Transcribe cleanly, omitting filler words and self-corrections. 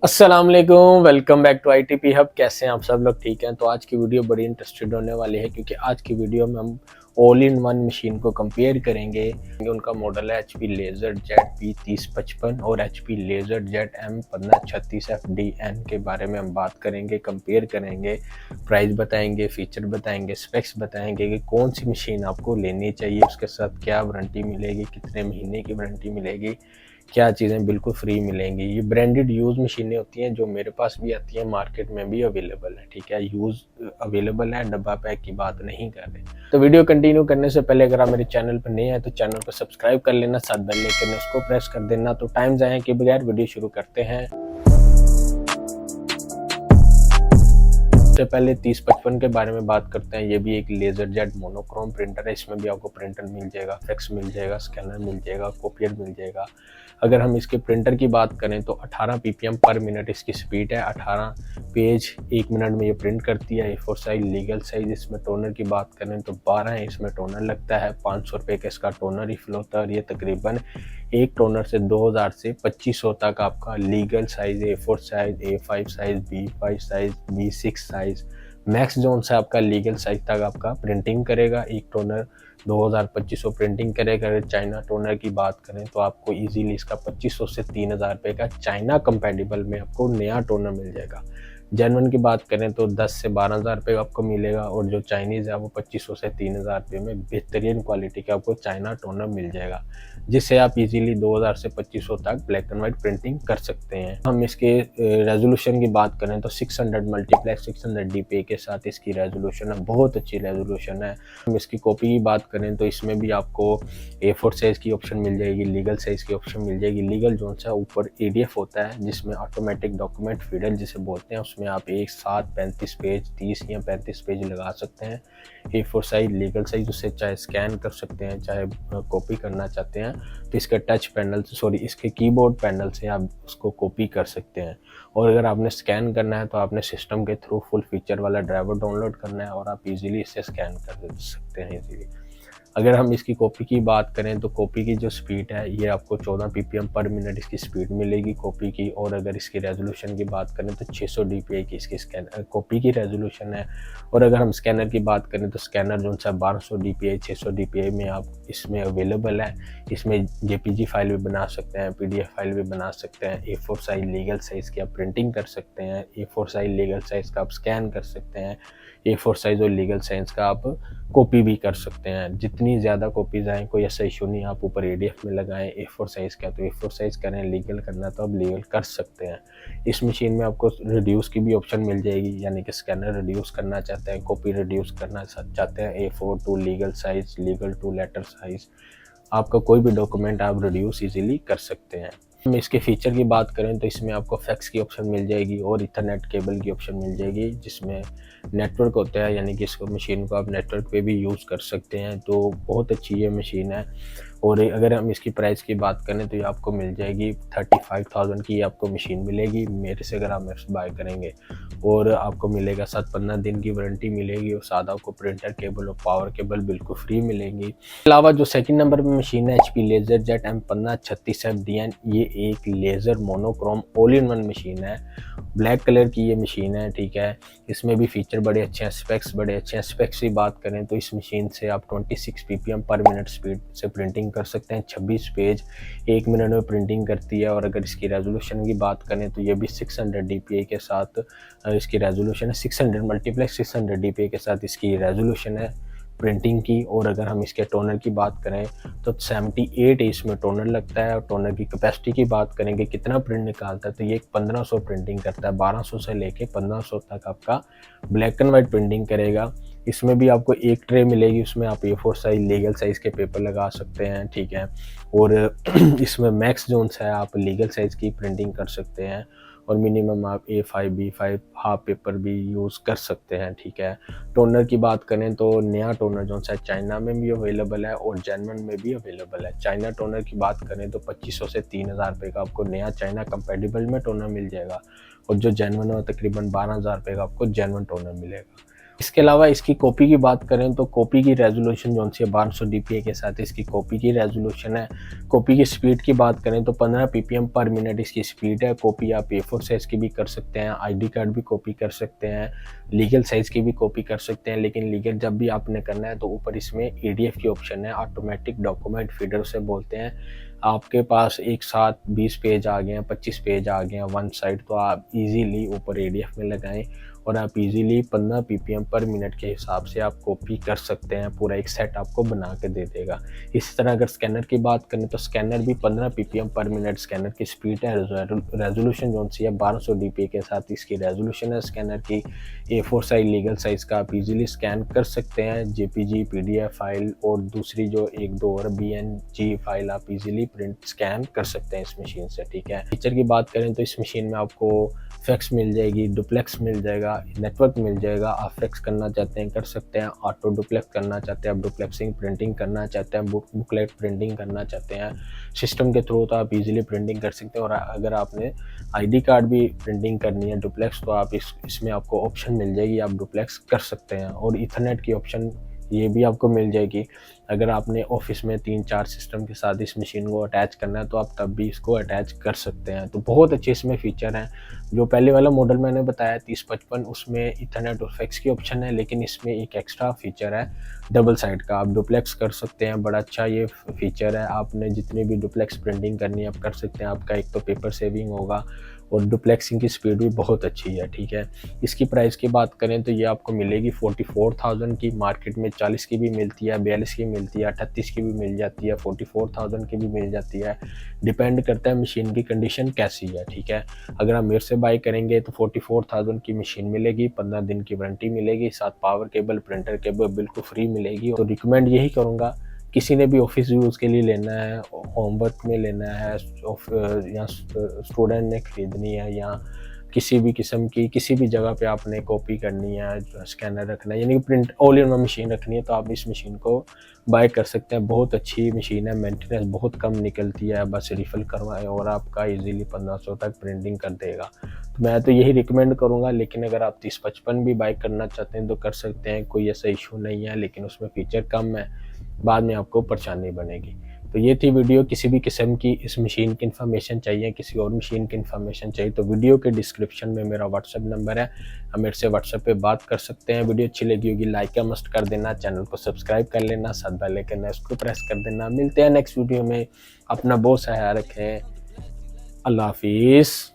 अस्सलाम वालेकुम, welcome back to ITP hub. कैसे हैं आप सब लोग? ठीक हैं। तो आज की वीडियो बड़ी इंटरेस्टेड होने वाली है क्योंकि आज की वीडियो में हम ऑल इन वन मशीन को कंपेयर करेंगे। उनका मॉडल है HP लेजर जेट P3055 और HP laser jet M1536 FDN के बारे में हम बात करेंगे, कंपेयर करेंगे, प्राइस बताएंगे, फीचर बताएंगे, स्पेक्स बताएंगे कि कौन सी मशीन आपको लेनी चाहिए, उसके साथ क्या वारंटी मिलेगी, कितने महीने की वारंटी मिलेगी, क्या चीज़ें बिल्कुल फ्री मिलेंगी। ये ब्रांडेड यूज़ मशीनें होती हैं जो मेरे पास भी आती हैं, मार्केट में भी अवेलेबल है। ठीक है, यूज़ अवेलेबल है, डब्बा पैक की बात नहीं कर रहे। तो वीडियो कंटिन्यू करने से पहले अगर आप मेरे चैनल पर नए हैं तो चैनल को सब्सक्राइब कर लेना, साथ बेल आइकन है उसको प्रेस कर देना। तो टाइम ज़ाया के बगैर वीडियो शुरू करते हैं। सबसे पहले 3055 के बारे में बात करते हैं। ये भी एक लेजर जेट मोनोक्रोम प्रिंटर है। इसमें भी आपको प्रिंटर मिल जाएगा, फैक्स मिल जाएगा, स्कैनर मिल जाएगा, कॉपियर मिल जाएगा। अगर हम इसके प्रिंटर की बात करें तो 18 ppm पर मिनट इसकी स्पीड है। 18 पेज 1 मिनट में ये प्रिंट करती है। A4 size, legal size. इसमें टोनर की बात करें तो 12 इसमें टोनर लगता है। 500 रुपये का इसका टोनर रिफिल होता है और ये तकरीबन एक टोनर से 2000 से 2500 तक आपका legal size, A4 size, A5 size, B5 size, B6 size, max zone से आपका लीगल साइज तक आपका प्रिंटिंग करेगा। एक टोनर 2000-2500 प्रिंटिंग करेगा। अगर चाइना टोनर की बात करें तो आपको इजीली इसका 2500 से 3000 रुपये का चाइना कंपैटिबल में आपको नया टोनर मिल जाएगा। जेन्युइन की बात करें तो 10 से 12,000 रुपये आपको मिलेगा और जो चाइनीज़ है वो 2500 से 3000 रुपये में बेहतरीन क्वालिटी का आपको चाइना टोनर मिल जाएगा, जिससे आप इजीली 2000 से 2500 तक ब्लैक एंड वाइट प्रिंटिंग कर सकते हैं। हम इसके रेजोल्यूशन की बात करें तो 600 मल्टीप्लेक्स 600 DPI के साथ इसकी रेजोल्यूशन है, बहुत अच्छी रेजोल्यूशन है। हम इसकी कॉपी की बात करें तो इसमें भी आपको A4 साइज़ की ऑप्शन मिल जाएगी, लीगल साइज़ की ऑप्शन मिल जाएगी। लीगल जोन सा ऊपर EDF होता है जिसमें ऑटोमेटिक डॉक्यूमेंट फीडर जिसे बोलते हैं, उसमें आप एक साथ 35 पेज, 30 या 35 पेज लगा सकते हैं। A4 साइज, लीगल साइज, उसे चाहे स्कैन कर सकते हैं, चाहे कॉपी करना चाहते हैं तो इसके टच पैनल इसके कीबोर्ड पैनल से आप उसको कॉपी कर सकते हैं। और अगर आपने स्कैन करना है तो आपने सिस्टम के थ्रू फुल फीचर वाला ड्राइवर डाउनलोड करना है और आप इजीली इसे स्कैन कर सकते हैं इजीली। अगर हम इसकी कॉपी की बात करें तो कॉपी की जो स्पीड है ये आपको 14 ppm पर मिनट इसकी स्पीड मिलेगी कॉपी की। और अगर इसकी रेजोल्यूशन की बात करें तो 600 DPI की इसकी कॉपी की रेजोल्यूशन है। और अगर हम स्कैनर की बात करें तो स्कैनर जो सा 1200 DPI 600 DPI में आप इसमें अवेलेबल है। इसमें JPG फाइल भी बना सकते हैं, PDF फाइल भी बना सकते हैं। A4 साइज, लीगल साइज़ की आप प्रिंटिंग कर सकते हैं। A4 साइज, लीगल साइज़ का आप स्कैन कर सकते हैं। A4 साइज और लीगल साइज का आप कॉपी भी कर सकते हैं। जितनी ज़्यादा कॉपीज आएँ कोई ऐसा इशू नहीं, आप ऊपर EDF में लगाएं। A4 साइज़ का तो A4 साइज़ करें, लीगल करना तो आप लीगल कर सकते हैं। इस मशीन में आपको रिड्यूस की भी ऑप्शन मिल जाएगी, यानी कि स्कैनर रिड्यूस करना चाहते हैं, कॉपी रिड्यूस करना चाहते हैं, A4 to legal size, legal to letter size, आपका कोई भी डॉक्यूमेंट आप रिड्यूस इजीली कर सकते हैं। हम इसके फीचर की बात करें तो इसमें आपको फैक्स की ऑप्शन मिल जाएगी और इथरनेट केबल की ऑप्शन मिल जाएगी, जिसमें नेटवर्क होता है, यानी कि इसको मशीन को आप नेटवर्क पे भी यूज़ कर सकते हैं। तो बहुत अच्छी ये मशीन है। और अगर हम इसकी प्राइस की बात करें तो ये आपको मिल जाएगी 35,000 की आपको मशीन मिलेगी मेरे से अगर आप मेरे से बाय करेंगे। और आपको मिलेगा 7-15 दिन की वारंटी मिलेगी और साथ आपको प्रिंटर केबल और पावर केबल बिल्कुल फ्री मिलेंगी। इसके अलावा जो सेकंड नंबर पर मशीन है HP laser jet M1536 FDN, ये एक laser monochrome all in one machine है। ब्लैक कलर की ये मशीन है। ठीक है, इसमें भी फीचर बड़े अच्छे हैं, स्पेक्स बड़े अच्छे हैं। स्पेक्स की बात करें तो इस मशीन से आप 26 ppm पर मिनट स्पीड से प्रिंटिंग कर सकते हैं। 26 पेज 1 मिनट में प्रिंटिंग करती है। और अगर इसकी रेजोल्यूशन की बात करें तो ये भी 600 DPI के साथ इसकी रेजोल्यूशन है। 600 मल्टीप्लेक्स 600 DPI के साथ इसकी रेजोल्यूशन है प्रिंटिंग की। और अगर हम इसके टोनर की बात करें तो 78 इसमें टोनर लगता है। और टोनर की कैपेसिटी की बात करेंगे कितना प्रिंट निकालता है तो ये 1500 प्रिंटिंग करता है। 1200 से लेके 1500 तक आपका ब्लैक एंड वाइट प्रिंटिंग करेगा। इसमें भी आपको एक ट्रे मिलेगी, उसमें आप A4 साइज, लीगल साइज के पेपर लगा सकते हैं। ठीक है, और इसमें मैक्स जोन्स है, आप लीगल साइज की प्रिंटिंग कर सकते हैं और मिनिमम आप A5 B5 हाफ पेपर भी यूज़ कर सकते हैं। ठीक है, टोनर की बात करें तो नया टोनर जो है चाइना में भी अवेलेबल है और जेन्युइन में भी अवेलेबल है। चाइना टोनर की बात करें तो 2500 से 3000 रुपये का आपको नया चाइना कंपैटिबल में टोनर मिल जाएगा और जो जेन्युइन है तकरीबन 12,000 रुपये का आपको जेन्युइन टोनर मिलेगा। इसके अलावा इसकी कॉपी की बात करें तो कॉपी की रेजोल्यूशन जो सी 1200 DPI के साथ इसकी कॉपी की रेजोल्यूशन है। कॉपी की स्पीड की बात करें तो 15 PPM पर मिनट इसकी स्पीड है। कॉपी आप A4 साइज़ की भी कर सकते हैं, ID कार्ड भी कॉपी कर सकते हैं, लीगल साइज़ की भी कॉपी कर सकते हैं, लेकिन लीगल जब भी आपने करना है तो ऊपर इसमें EDF की ऑप्शन है, ऑटोमेटिक डॉक्यूमेंट फीडर उसे बोलते हैं। आपके पास एक साथ 20 पेज आ गए हैं, 25 पेज आ गए हैं वन साइड, तो आप इजीली ऊपर EDF में लगाएं और आप इजीली 15 PPM पर मिनट के हिसाब से आप कॉपी कर सकते हैं। पूरा एक सेट आपको बना के दे देगा। इसी तरह अगर स्कैनर की बात करें तो स्कैनर भी 15 PPM पर मिनट स्कैनर की स्पीड है। रेजोल्यूशन जो सी है 1200 DPI के साथ इसकी रेजोल्यूशन है स्कैनर की। A4 साइज लीगल साइज़ का आप इजीली स्कैन कर सकते हैं। JPG PDF फाइल और दूसरी जो एक दो और BNG फाइल आप इजीली प्रिंट स्कैन कर सकते हैं इस मशीन से, ठीक है। फीचर की बात करें तो इस मशीन में आपको फैक्स मिल जाएगी, डुप्लेक्स मिल जाएगा, नेटवर्क मिल जाएगा। आप फैक्स करना चाहते हैं कर सकते हैं, ऑटो डुप्लेक्स करना चाहते हैं आप डुप्लेक्सिंग प्रिंटिंग करना चाहते हैं, बुकलेट प्रिंटिंग करना चाहते हैं सिस्टम के थ्रू तो आप इजीली प्रिंटिंग कर सकते हैं। और अगर आपने ID कार्ड भी प्रिंटिंग करनी है डुप्लेक्स तो आप इसमें आपको ऑप्शन मिल जाएगी, आप डुप्लेक्स कर सकते हैं। और ईथरनेट की ऑप्शन ये भी आपको मिल जाएगी। अगर आपने ऑफिस में 3-4 सिस्टम के साथ इस मशीन को अटैच करना है तो आप तब भी इसको अटैच कर सकते हैं। तो बहुत अच्छे इसमें फीचर हैं। जो पहले वाला मॉडल मैंने बताया 3055 उसमें ईथरनेट और फैक्स की ऑप्शन है, लेकिन इसमें एक एक्स्ट्रा फीचर है डबल साइड का, आप डुप्लेक्स कर सकते हैं। बड़ा अच्छा ये फीचर है। आपने जितनी भी डुप्लेक्स प्रिंटिंग करनी है आप कर सकते हैं। आपका एक तो पेपर सेविंग होगा और डुप्लेक्सिंग की स्पीड भी बहुत अच्छी है, ठीक है। इसकी प्राइस की बात करें तो ये आपको मिलेगी 44,000 की। मार्केट में 40 की भी मिलती है, 42 की मिलती है, 38 की भी मिल जाती है, 44,000 की भी मिल जाती है। डिपेंड करता है मशीन की कंडीशन कैसी है, ठीक है। अगर आप मेरे से बाई करेंगे तो 44,000 की मशीन मिलेगी, 15 दिन की वारंटी मिलेगी, साथ पावर केबल प्रिंटर केबल बिल्कुल फ्री मिलेगी। तो रिकमेंड यही करूँगा किसी ने भी ऑफिस यूज़ के लिए लेना है, होमवर्क में लेना है, या स्टूडेंट ने खरीदनी है, या किसी भी किस्म की किसी भी जगह पे आपने कॉपी करनी है, स्कैनर रखना है, यानी कि print all in one machine रखनी है तो आप इस मशीन को बाय कर सकते हैं। बहुत अच्छी मशीन है, मेंटेनेंस बहुत कम निकलती है, बस रिफ़िल करवाएं और आपका इजीली 1500 तक प्रिंटिंग कर देगा। तो मैं तो यही रिकमेंड करूँगा। लेकिन अगर आप 3055 भी बाय करना चाहते हैं तो कर सकते हैं, कोई ऐसा इशू नहीं है, लेकिन उसमें फीचर कम है, बाद में आपको परेशानी बनेगी। तो ये थी वीडियो। किसी भी किस्म की इस मशीन की इन्फॉर्मेशन चाहिए, किसी और मशीन की इन्फॉर्मेशन चाहिए तो वीडियो के डिस्क्रिप्शन में मेरा व्हाट्सएप नंबर है, आप मेरे से व्हाट्सएप पे बात कर सकते हैं। वीडियो अच्छी लगी होगी लाइक का मस्ट कर देना, चैनल को सब्सक्राइब कर लेना, साथ बेल आइकन है उसको प्रेस कर देना। मिलते हैं नेक्स्ट वीडियो में। अपना बहुत सा ख्याल रखें। अल्लाह हाफिज़।